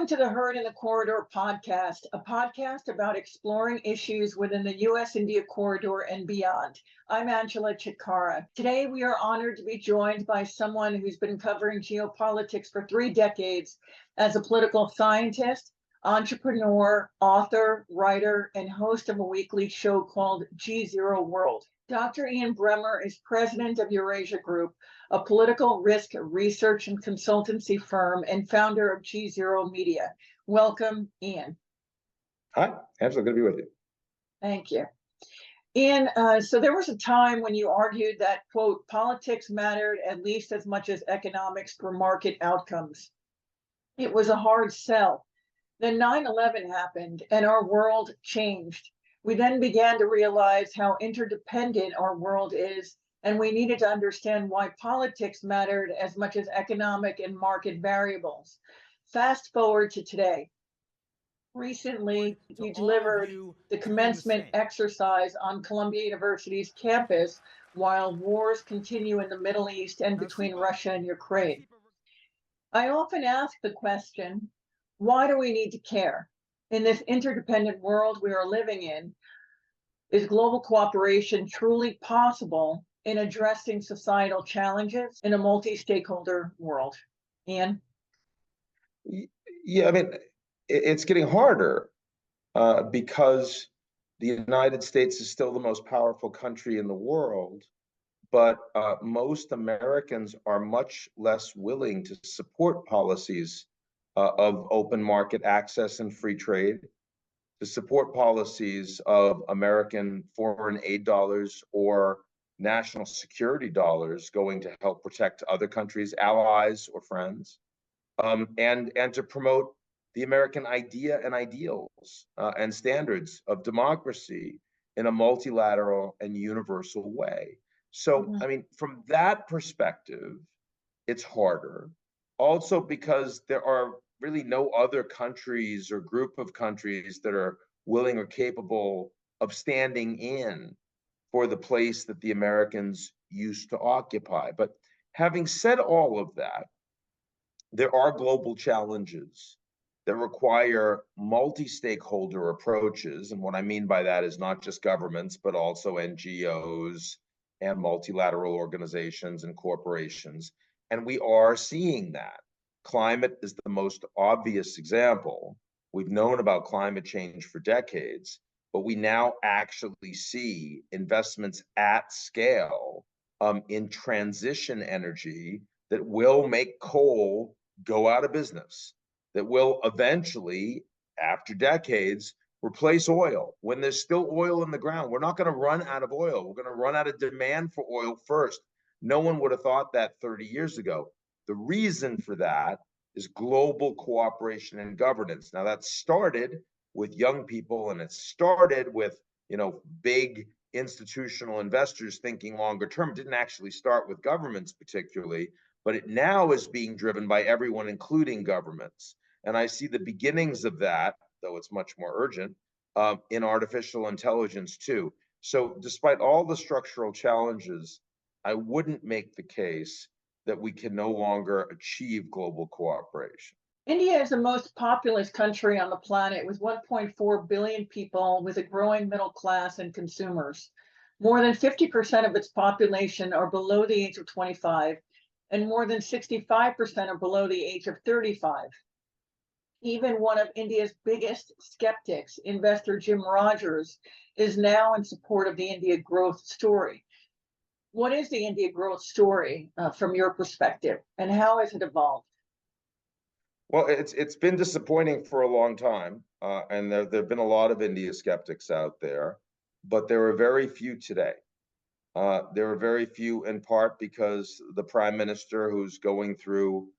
to the Herd in the Corridor podcast, a podcast about exploring issues within the U.S.-India corridor and beyond. I'm Angela Chitkara. Today, we are honored to be joined by someone who's been covering geopolitics for 3 decades as a political scientist, entrepreneur, author, writer, and host of a weekly show called G0 World. Dr. Ian Bremmer is president of Eurasiagroup, a political risk research and consultancy firm and founder of G0 Media. Welcome, Ian. Hi, Angela, good to be with you. Thank you. Ian, so there was a time when you argued that, quote, politics mattered at least as much as economics for market outcomes. It was a hard sell. Then 9/11 happened and our world changed. We then began to realize how interdependent our world is, and we needed to understand why politics mattered as much as economic and market variables. Fast forward to today. Recently, you delivered the commencement exercise on Columbia University's campus while wars continue in the Middle East and between Russia and Ukraine. I often ask the question, why do we need to care? In this interdependent world we are living in, is global cooperation truly possible in addressing societal challenges in a multi-stakeholder world? Ian? Yeah, I mean, it's getting harder because the United States is still the most powerful country in the world, but most Americans are much less willing to support policies of open market access and free trade, to support policies of American foreign aid dollars or national security dollars going to help protect other countries, allies or friends, and to promote the American idea and ideals and standards of democracy in a multilateral and universal way. So, I mean, from that perspective, it's harder. Also because there are really no other countries or group of countries that are willing or capable of standing in for the place that the Americans used to occupy. But having said all of that, there are global challenges that require multi-stakeholder approaches. And what I mean by that is not just governments, but also NGOs and multilateral organizations and corporations. And we are seeing that. Climate is the most obvious example. We've known about climate change for decades, but we now actually see investments at scale in transition energy that will make coal go out of business, that will eventually, after decades, replace oil. When there's still oil in the ground, we're not going to run out of oil. We're going to run out of demand for oil first. No one would have thought that 30 years ago. The reason for that is global cooperation and governance. Now that started with young people, and it started with, big institutional investors thinking longer term. It didn't actually start with governments particularly, but it now is being driven by everyone, including governments. And I see the beginnings of that, though it's much more urgent, in artificial intelligence too. So despite all the structural challenges, I wouldn't make the case that we can no longer achieve global cooperation. India is the most populous country on the planet with 1.4 billion people with a growing middle class and consumers. More than 50% of its population are below the age of 25, and more than 65% are below the age of 35. Even one of India's biggest skeptics, investor Jim Rogers, is now in support of the India growth story. What is the India growth story from your perspective, and how has it evolved? Well, it's been disappointing for a long time, and there have been a lot of India skeptics out there, but there are very few today. There are very few in part because the prime minister, who's going through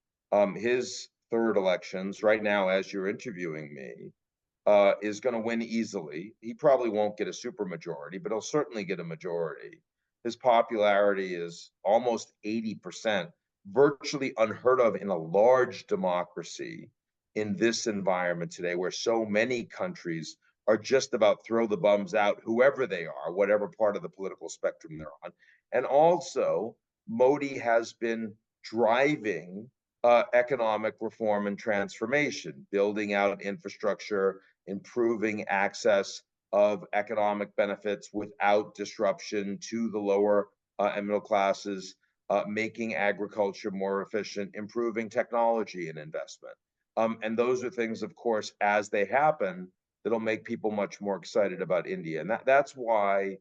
his third elections right now as you're interviewing me, is going to win easily. He probably won't get a supermajority, but he'll certainly get a majority. His popularity is almost 80%, virtually unheard of in a large democracy in this environment today, where so many countries are just about throw the bums out, whoever they are, whatever part of the political spectrum they're on. And also, Modi has been driving economic reform and transformation, building out infrastructure, improving access of economic benefits without disruption to the lower and middle classes, making agriculture more efficient, improving technology and investment. And those are things, of course, as they happen, that'll make people much more excited about India. And that's why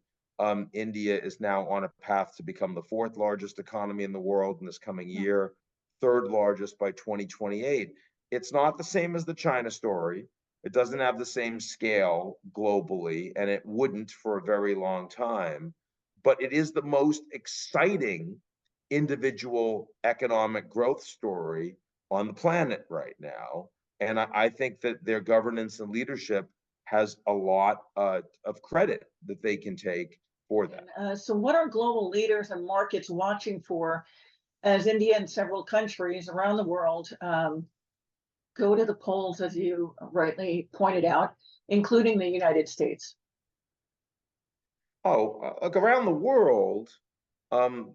India is now on a path to become the fourth largest economy in the world in this coming year, third largest by 2028. It's not the same as the China story. It doesn't have the same scale globally, and it wouldn't for a very long time. But it is the most exciting individual economic growth story on the planet right now. And I think that their governance and leadership has a lot of credit that they can take for that. So what are global leaders and markets watching for as India and several countries around the world go to the polls, as you rightly pointed out, including the United States? Look, around the world,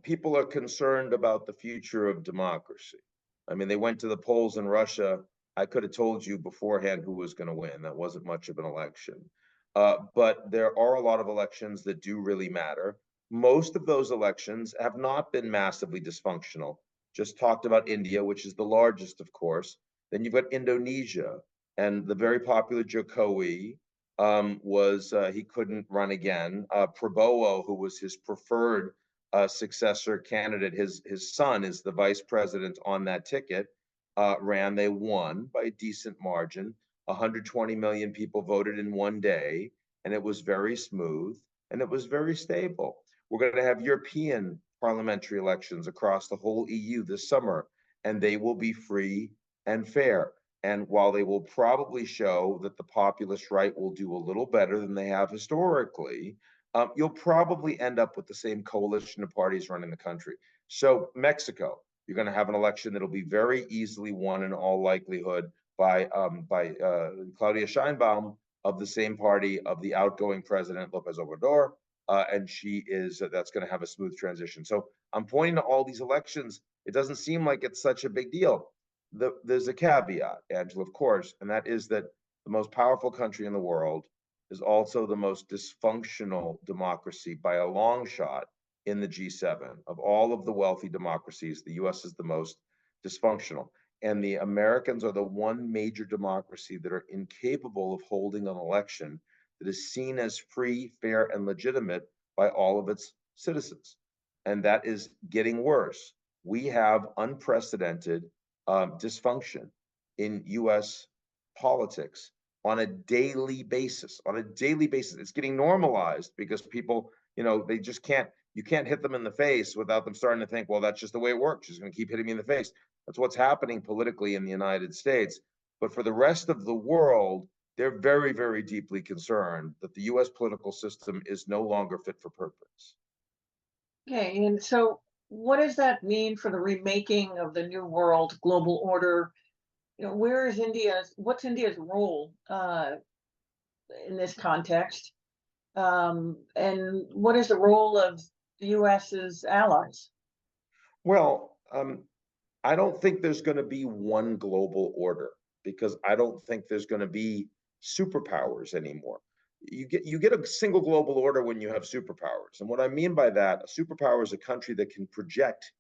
people are concerned about the future of democracy. I mean, they went to the polls in Russia. I could have told you beforehand who was going to win. That wasn't much of an election. But there are a lot of elections that do really matter. Most of those elections have not been massively dysfunctional. Just talked about India, which is the largest, of course. Then you've got Indonesia and the very popular Jokowi he couldn't run again. Prabowo, who was his preferred successor candidate, his son is the vice president on that ticket, ran. They won by a decent margin. 120 million people voted in one day, and it was very smooth and it was very stable. We're going to have European parliamentary elections across the whole EU this summer, and they will be free and fair. And while they will probably show that the populist right will do a little better than they have historically, you'll probably end up with the same coalition of parties running the country. So Mexico, you're going to have an election that'll be very easily won in all likelihood by Claudia Sheinbaum of the same party of the outgoing president López Obrador, and that's going to have a smooth transition. So I'm pointing to all these elections. It doesn't seem like it's such a big deal. There's a caveat, Angela, of course, and that is that the most powerful country in the world is also the most dysfunctional democracy by a long shot in the G7. Of all of the wealthy democracies, the US is the most dysfunctional. And the Americans are the one major democracy that are incapable of holding an election that is seen as free, fair, and legitimate by all of its citizens. And that is getting worse. We have unprecedented dysfunction in US politics on a daily basis. It's getting normalized because people, they just you can't hit them in the face without them starting to think, well, that's just the way it works. She's going to keep hitting me in the face. That's what's happening politically in the United States. But for the rest of the world, they're very, very deeply concerned that the US political system is no longer fit for purpose. Okay, and so what does that mean for the remaking of the new world global order? What's India's role in this context? And what is the role of the US's allies? Well, I don't think there's going to be one global order because I don't think there's going to be superpowers anymore. You get a single global order when you have superpowers. And what I mean by that, a superpower is a country that can project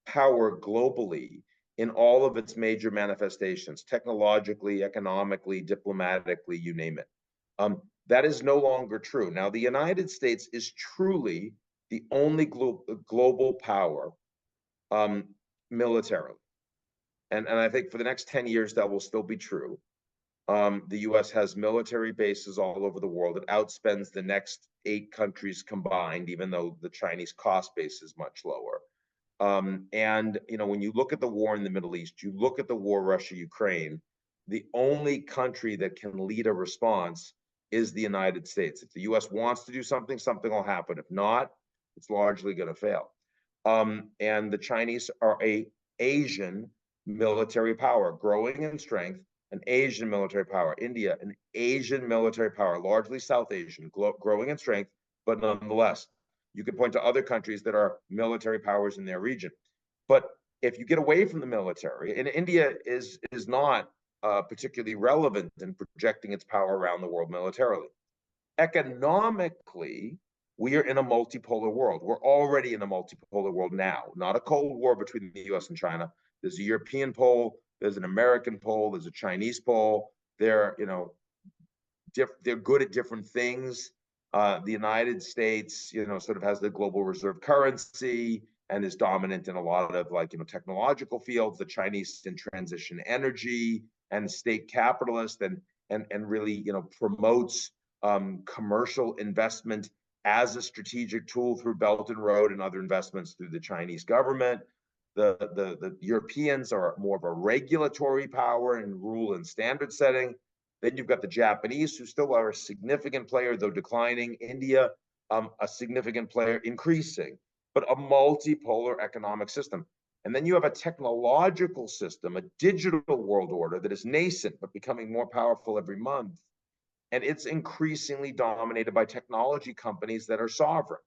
power globally in all of its major manifestations, technologically, economically, diplomatically, you name it. That is no longer true. Now, the United States is truly the only global power militarily. And I think for the next 10 years, that will still be true. The US has military bases all over the world. It outspends the next 8 countries combined, even though the Chinese cost base is much lower. And when you look at the war in the Middle East, you look at the war Russia-Ukraine, the only country that can lead a response is the United States. If the US wants to do something, something will happen. If not, it's largely going to fail. And the Chinese are an Asian military power, growing in strength, an Asian military power. India, an Asian military power, largely South Asian, growing in strength, but nonetheless. You could point to other countries that are military powers in their region. But if you get away from the military, and India is not particularly relevant in projecting its power around the world militarily. Economically, we are in a multipolar world. We're already in a multipolar world now, not a Cold War between the US and China. There's a European pole, there's an American pole, there's a Chinese pole. They're, they're good at different things. The United States, sort of has the global reserve currency and is dominant in a lot of technological fields. The Chinese in transition energy and state capitalist and really, promotes commercial investment as a strategic tool through Belt and Road and other investments through the Chinese government. The Europeans are more of a regulatory power and rule and standard setting. Then you've got the Japanese, who still are a significant player, though declining. India, a significant player, increasing, but a multipolar economic system. And then you have a technological system, a digital world order that is nascent, but becoming more powerful every month. And it's increasingly dominated by technology companies that are sovereign,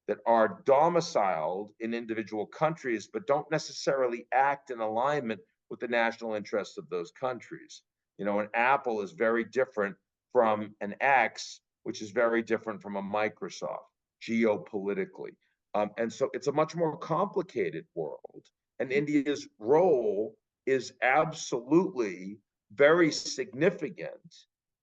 that are domiciled in individual countries, but don't necessarily act in alignment with the national interests of those countries. An Apple is very different from an X, which is very different from a Microsoft geopolitically. And so it's a much more complicated world. And India's role is absolutely very significant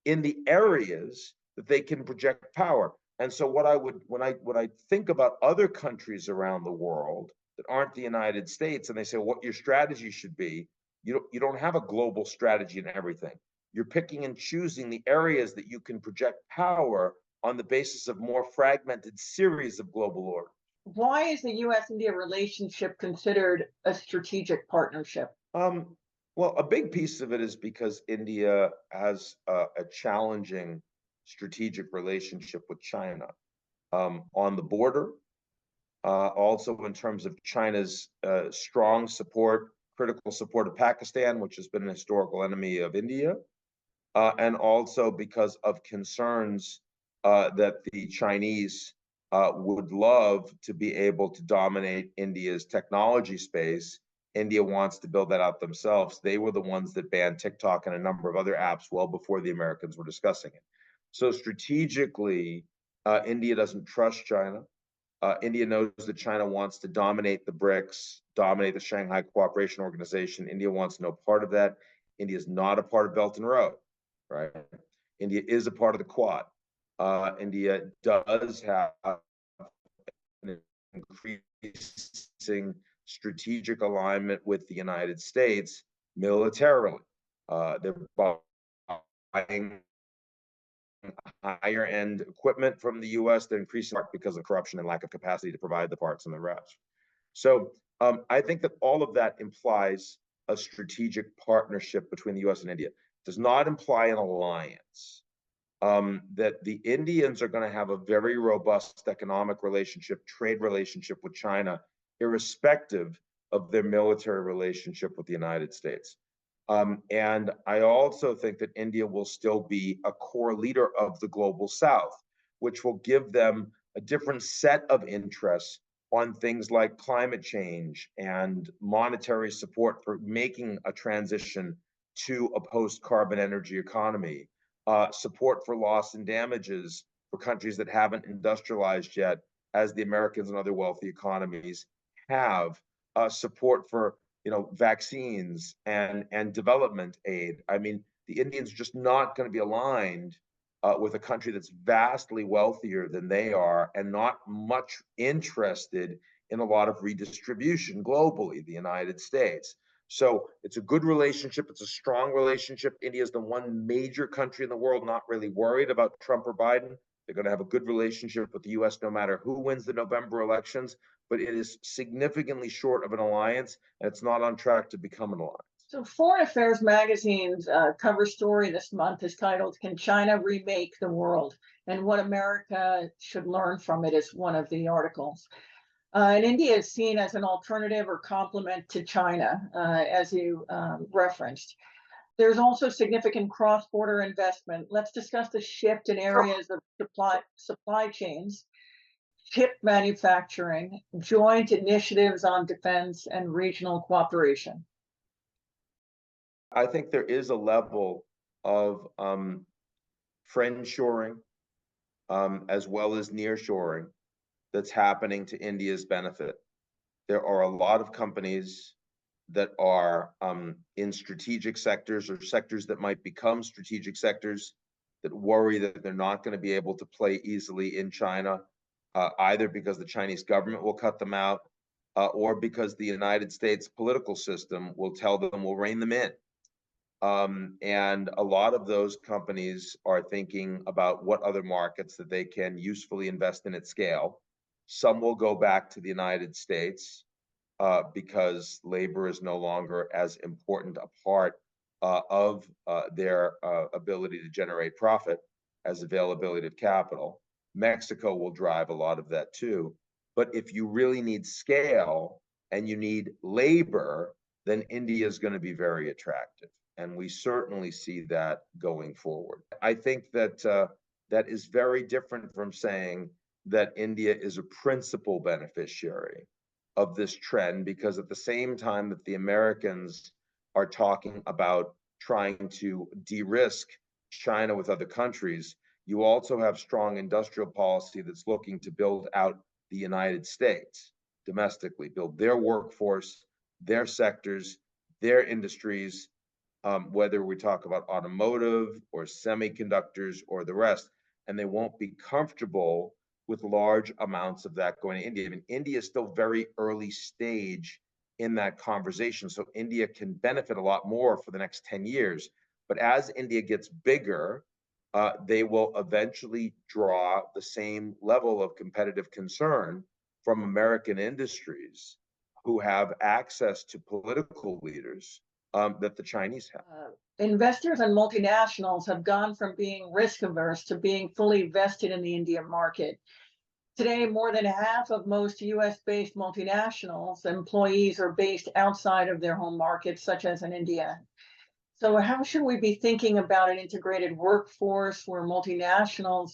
in the areas that they can project power. And so what I would, when I think about other countries around the world that aren't the United States, and they say what your strategy should be, you don't have a global strategy in everything. You're picking and choosing the areas that you can project power on the basis of more fragmented series of global order. Why is the U.S.-India relationship considered a strategic partnership? Well, a big piece of it is because India has a challenging strategic relationship with China on the border, also in terms of China's strong support, critical support of Pakistan, which has been an historical enemy of India, and also because of concerns that the Chinese would love to be able to dominate India's technology space. India wants to build that out themselves. They were the ones that banned TikTok and a number of other apps well before the Americans were discussing it. So strategically, India doesn't trust China. India knows that China wants to dominate the BRICS, dominate the Shanghai Cooperation Organization. India wants no part of that. India is not a part of Belt and Road, right? India is a part of the Quad. India does have an increasing strategic alignment with the United States militarily. They're buying higher end equipment from the US. They're increasing part because of corruption and lack of capacity to provide the parts and the rest. So I think that all of that implies a strategic partnership between the US and India. It does not imply an alliance. That the Indians are going to have a very robust economic relationship, trade relationship with China, irrespective of their military relationship with the United States. And I also think that India will still be a core leader of the global South, which will give them a different set of interests on things like climate change and monetary support for making a transition to a post-carbon energy economy, support for loss and damages for countries that haven't industrialized yet, as the Americans and other wealthy economies have, support for vaccines and development aid. I mean, the Indians are just not going to be aligned with a country that's vastly wealthier than they are and not much interested in a lot of redistribution globally, the United States. So it's a good relationship. It's a strong relationship. India is the one major country in the world not really worried about Trump or Biden. They're going to have a good relationship with the US no matter who wins the November elections, but it is significantly short of an alliance, and it's not on track to become an alliance. So Foreign Affairs magazine's cover story this month is titled, "Can China Remake the World?" And what America should learn from it is one of the articles. And India is seen as an alternative or complement to China, as you referenced. There's also significant cross-border investment. Let's discuss the shift in areas of supply chains. chip manufacturing, joint initiatives on defense, and regional cooperation? I think there is a level of friendshoring as well as nearshoring that's happening to India's benefit. There are a lot of companies that are in strategic sectors or sectors that might become strategic sectors that worry that they're not going to be able to play easily in China, either because the Chinese government will cut them out or because the United States political system will tell them we'll rein them in. And a lot of those companies are thinking about what other markets that they can usefully invest in at scale. Some will go back to the United States because labor is no longer as important a part of their ability to generate profit as availability of capital. Mexico will drive a lot of that too. But if you really need scale and you need labor, then India is going to be very attractive. And we certainly see that going forward. I think that that is very different from saying that India is a principal beneficiary of this trend, because at the same time that the Americans are talking about trying to de-risk China with other countries, you also have strong industrial policy that's looking to build out the United States domestically, build their workforce, their sectors, their industries, whether we talk about automotive or semiconductors or the rest, and they won't be comfortable with large amounts of that going to India. I mean, India is still very early stage in that conversation, so India can benefit a lot more for the next 10 years. But as India gets bigger, they will eventually draw the same level of competitive concern from American industries who have access to political leaders that the Chinese have. Investors and multinationals have gone from being risk averse to being fully vested in the Indian market. Today, more than half of most US-based multinationals employees are based outside of their home markets, such as in India. So how should we be thinking about an integrated workforce where multinationals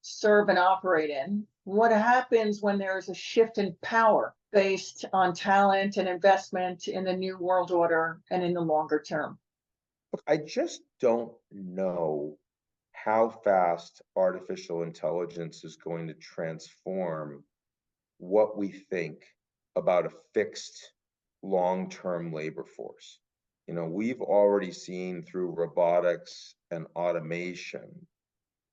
serve and operate in? What happens when there is a shift in power based on talent and investment in the new world order and in the longer term? Look, I just don't know how fast artificial intelligence is going to transform what we think about a fixed long-term labor force. You know, we've already seen through robotics and automation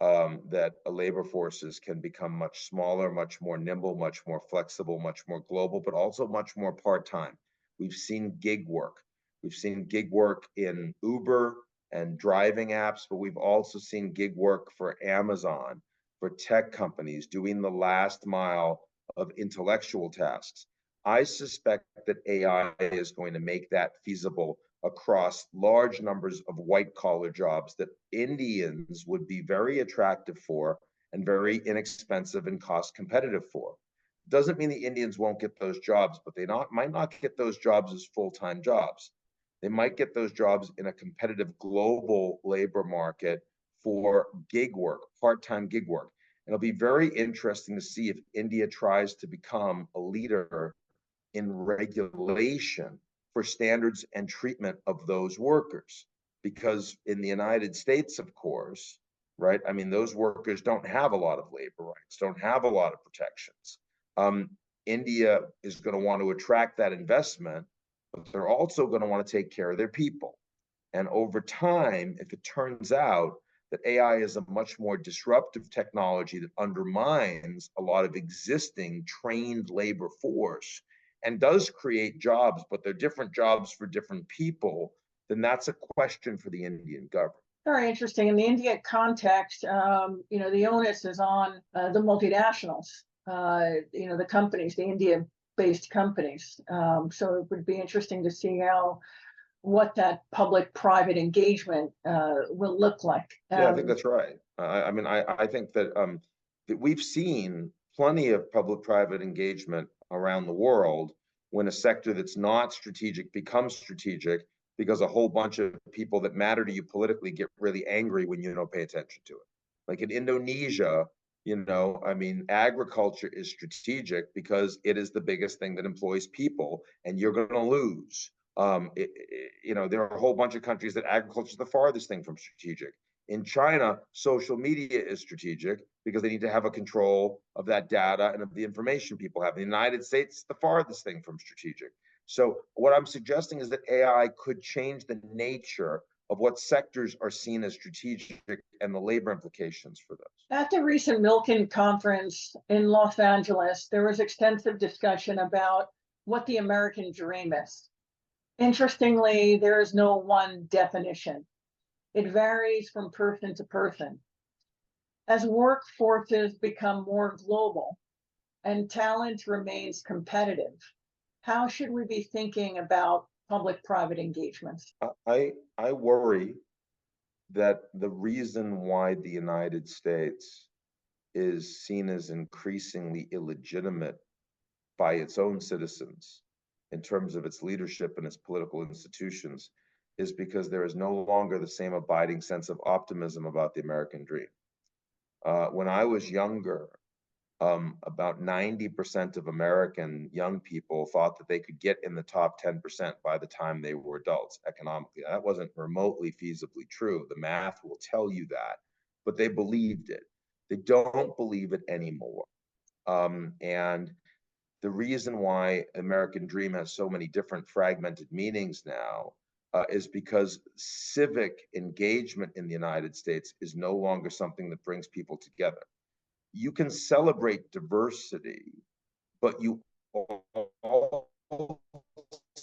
that labor forces can become much smaller, much more nimble, much more flexible, much more global, but also much more part-time. We've seen gig work. We've seen gig work in Uber and driving apps, but we've also seen gig work for Amazon, for tech companies doing the last mile of intellectual tasks. I suspect that AI is going to make that feasible across large numbers of white-collar jobs that Indians would be very attractive for and very inexpensive and cost competitive for. Doesn't mean the Indians won't get those jobs, but they might not get those jobs as full-time jobs. They might get those jobs in a competitive global labor market for gig work, part-time gig work. And it'll be very interesting to see if India tries to become a leader in regulation for standards and treatment of those workers. Because in the United States, of course, right, I mean, those workers don't have a lot of labor rights, don't have a lot of protections. India is going to want to attract that investment, but they're also going to want to take care of their people. And over time, if it turns out that AI is a much more disruptive technology that undermines a lot of existing trained labor force and does create jobs, but they're different jobs for different people, then that's a question for the Indian government. Very interesting. In the India context, the onus is on the multinationals, the companies, the India-based companies. So it would be interesting to see what that public-private engagement will look like. Yeah, I think that's right. I think that we've seen plenty of public-private engagement around the world when a sector that's not strategic becomes strategic because a whole bunch of people that matter to you politically get really angry when you don't pay attention to it. Like in Indonesia, I mean, agriculture is strategic because it is the biggest thing that employs people, and you're going to lose. There are a whole bunch of countries that agriculture is the farthest thing from strategic. In China, social media is strategic because they need to have a control of that data and of the information people have. In the United States, it's the farthest thing from strategic. So what I'm suggesting is that AI could change the nature of what sectors are seen as strategic and the labor implications for those. At the recent Milken conference in Los Angeles, there was extensive discussion about what the American dream is. Interestingly, there is no one definition. It varies from person to person. As workforces become more global and talent remains competitive, how should we be thinking about public-private engagements? I worry that the reason why the United States is seen as increasingly illegitimate by its own citizens in terms of its leadership and its political institutions is because there is no longer the same abiding sense of optimism about the American dream. When I was younger, about 90% of American young people thought that they could get in the top 10% by the time they were adults economically. That wasn't remotely feasibly true. The math will tell you that, but they believed it. They don't believe it anymore. And the reason why American Dream has so many different fragmented meanings now is because civic engagement in the United States is no longer something that brings people together. You can celebrate diversity, but you also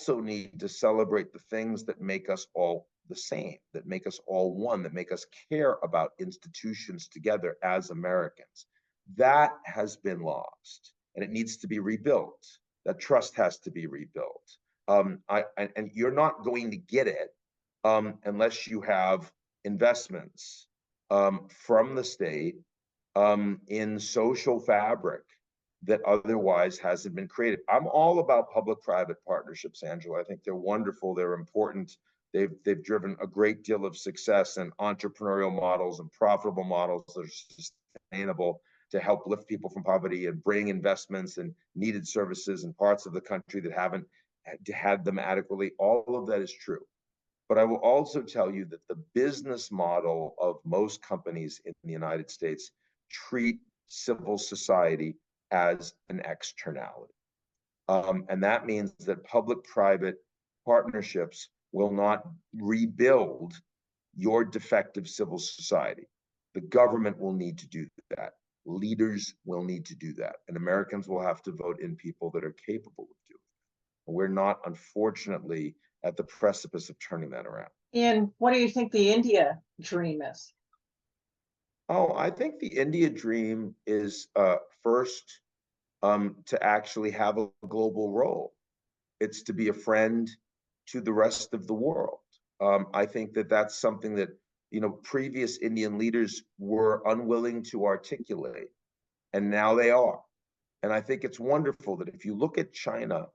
need to celebrate the things that make us all the same, that make us all one, that make us care about institutions together as Americans. That has been lost, and it needs to be rebuilt. That trust has to be rebuilt. And you're not going to get it unless you have investments from the state in social fabric that otherwise hasn't been created. I'm all about public-private partnerships, Angela. I think they're wonderful. They're important. They've driven a great deal of success and entrepreneurial models and profitable models that are sustainable to help lift people from poverty and bring investments and needed services in parts of the country that haven't had them adequately. All of that is true. But I will also tell you that the business model of most companies in the United States treat civil society as an externality. And that means that public-private partnerships will not rebuild your defective civil society. The government will need to do that. Leaders will need to do that. And Americans will have to vote in people that are capable of doing it. And we're not, unfortunately, at the precipice of turning that around. And what do you think the India dream is? Oh, I think the India dream is first to actually have a global role. It's to be a friend to the rest of the world. I think that that's something that previous Indian leaders were unwilling to articulate, and now they are. And I think it's wonderful that if you look at China,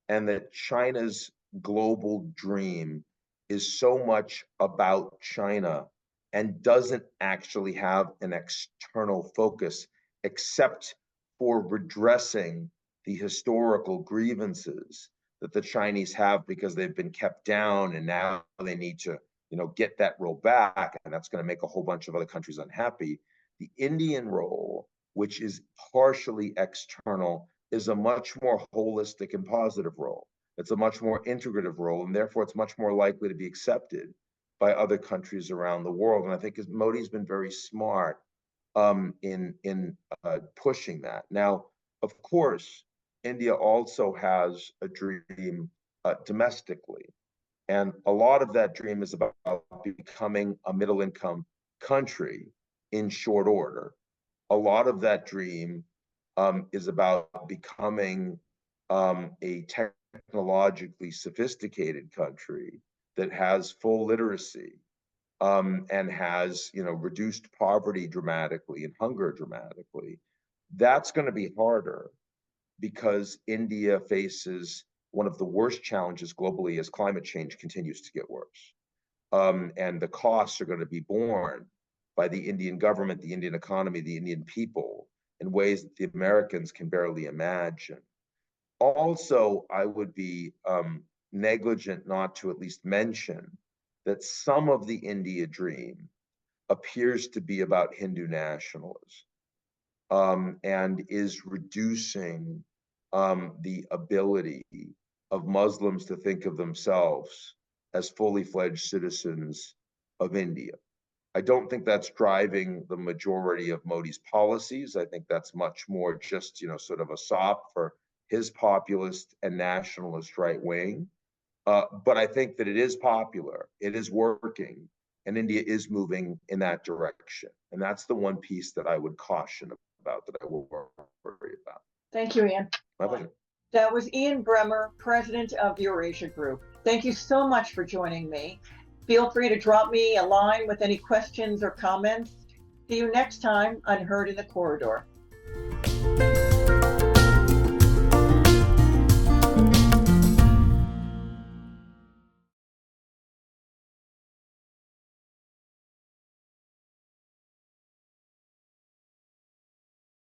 and that China's global dream is so much about China and doesn't actually have an external focus except for redressing the historical grievances that the Chinese have because they've been kept down and now they need to get that role back, and that's going to make a whole bunch of other countries unhappy. The Indian role, which is partially external, is a much more holistic and positive role. It's a much more integrative role, and therefore it's much more likely to be accepted by other countries around the world. And I think Modi's been very smart in pushing that. Now, of course, India also has a dream domestically, and a lot of that dream is about becoming a middle-income country in short order. A lot of that dream is about becoming a technologically sophisticated country that has full literacy and has reduced poverty dramatically and hunger dramatically. That's going to be harder because India faces one of the worst challenges globally as climate change continues to get worse. And the costs are going to be borne by the Indian government, the Indian economy, the Indian people in ways that the Americans can barely imagine. Also, I would be negligent not to at least mention that some of the India dream appears to be about Hindu nationalism, and is reducing the ability of Muslims to think of themselves as fully fledged citizens of India. I don't think that's driving the majority of Modi's policies. I think that's much more just, sort of a sop for his populist and nationalist right wing. But I think that it is popular, it is working, and India is moving in that direction. And that's the one piece that I would caution about, that I will worry about. Thank you, Ian. My pleasure. That was Ian Bremmer, president of Eurasiagroup. Thank you so much for joining me. Feel free to drop me a line with any questions or comments. See you next time on Heard in the Corridor.